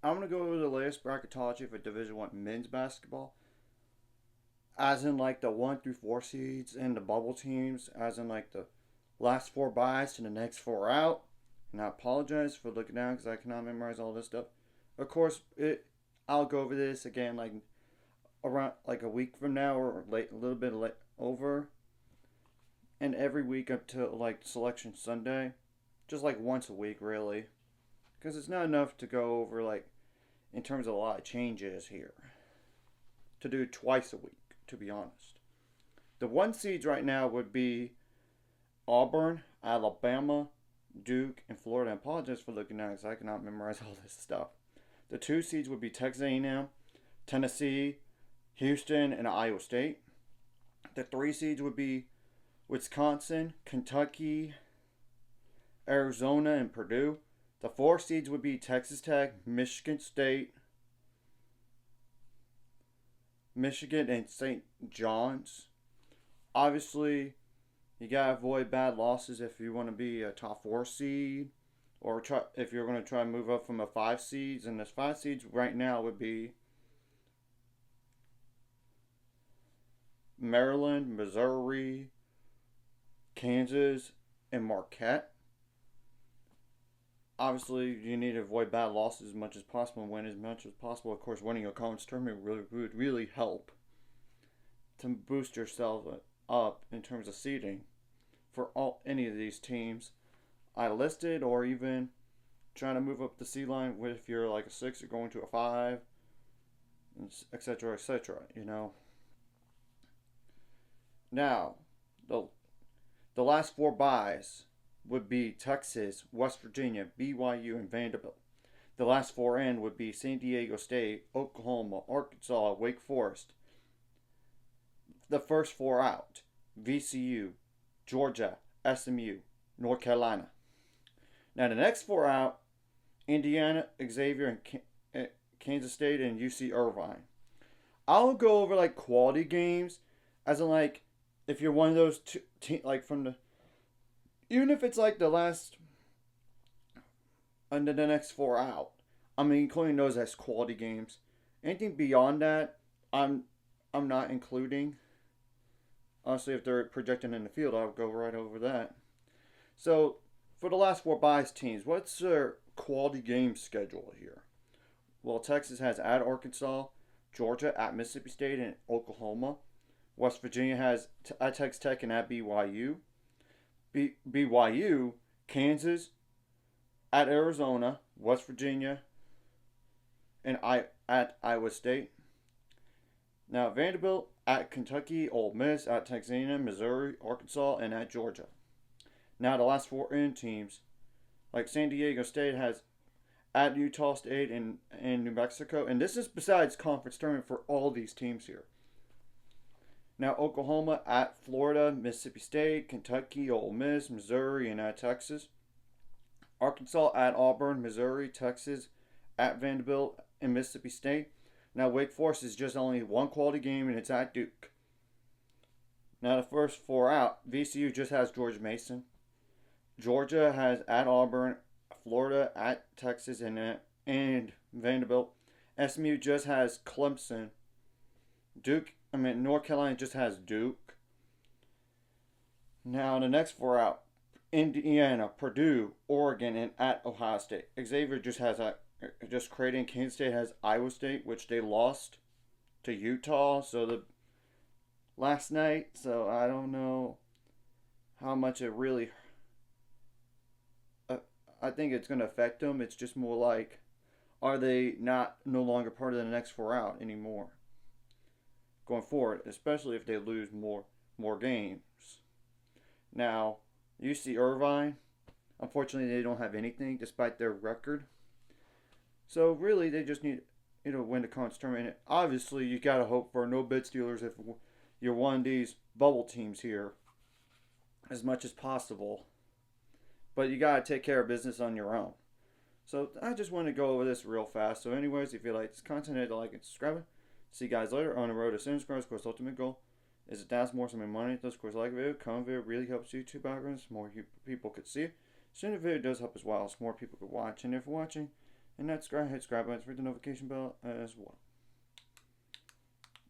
I'm gonna go over the latest bracketology for Division One men's basketball, as in like the 1 through 4 seeds and the bubble teams, as in like the last four byes to the next four out. And I apologize for looking down because I cannot memorize all this stuff. Of course, I'll go over this again like around like a week from now or late, a little bit late over, and every week up to like Selection Sunday, just like once a week really, because it's not enough to go over like in terms of a lot of changes here to do twice a week. To be honest, the one seeds right now would be Auburn, Alabama, Duke, and Florida. I apologize for looking down because I cannot memorize all this stuff. The two seeds would be Texas A&M, Tennessee, Houston, and Iowa State. The three seeds would be Wisconsin, Kentucky, Arizona, and Purdue. The four seeds would be Texas Tech, Michigan State, Michigan, and St. John's. Obviously, you gotta avoid bad losses if you want to be a top four seed, or try if you're going to try and move up from a five seeds. And this five seeds right now would be Maryland, Missouri, Kansas, and Marquette. Obviously, you need to avoid bad losses as much as possible and win as much as possible. Of course, winning a conference tournament would really help to boost yourself up in terms of seeding for any of these teams I listed, or even trying to move up the seed line if you're like a 6 or going to a 5, etc., etc. You know. Now, the last four byes would be Texas, West Virginia, BYU, and Vanderbilt. The last four in would be San Diego State, Oklahoma, Arkansas, Wake Forest. The first four out: VCU, Georgia, SMU, North Carolina. Now the next four out: Indiana, Xavier, and Kansas State, and UC Irvine. I'll go over like quality games, as in like if you're one of those like from the, even if it's like the last under the next four out. I mean, including those as quality games. Anything beyond that, I'm not including. Honestly, if they're projecting in the field, I'll go right over that. So, for the last four byes teams, what's their quality game schedule here? Well, Texas has at Arkansas, Georgia at Mississippi State, and Oklahoma. West Virginia has at Texas Tech and at BYU. BYU, Kansas, at Arizona, West Virginia, and at Iowa State. Now Vanderbilt at Kentucky, Ole Miss, at Texas A&M, Missouri, Arkansas, and at Georgia. Now the last four in teams, like San Diego State has at Utah State and New Mexico, and this is besides conference tournament for all these teams here. Now Oklahoma at Florida, Mississippi State, Kentucky, Ole Miss, Missouri, and at Texas. Arkansas at Auburn, Missouri, Texas, at Vanderbilt, and Mississippi State. Now Wake Forest is just only one quality game, and it's at Duke. Now the first four out: VCU just has George Mason. Georgia has at Auburn, Florida at Texas, and Vanderbilt. SMU just has Clemson. North Carolina just has Duke. Now the next four out: Indiana, Purdue, Oregon, and at Ohio State. Xavier just has just Creighton. Kansas State has Iowa State, which they lost to Utah. Last night. So I don't know how much it really. I think it's going to affect them. It's just more like, are they no longer part of the next four out anymore going forward, especially if they lose more games. Now, UC Irvine, unfortunately, they don't have anything despite their record. So really, they just need win the conference tournament. And obviously, you gotta hope for no bid Steelers if you're one of these bubble teams here, as much as possible. But you gotta take care of business on your own. So I just want to go over this real fast. So anyways, if you like this content, hit the like and subscribe. See you guys later on the road to 7 subscribers. Of course, ultimate goal is to dance more some money. Those, of course, like a video, comment video really helps YouTube algorithms. More people could see it. Soon the video does help as well, so more people could watch. And if you're watching, And that's great. Hit subscribe button, hit the notification bell as well.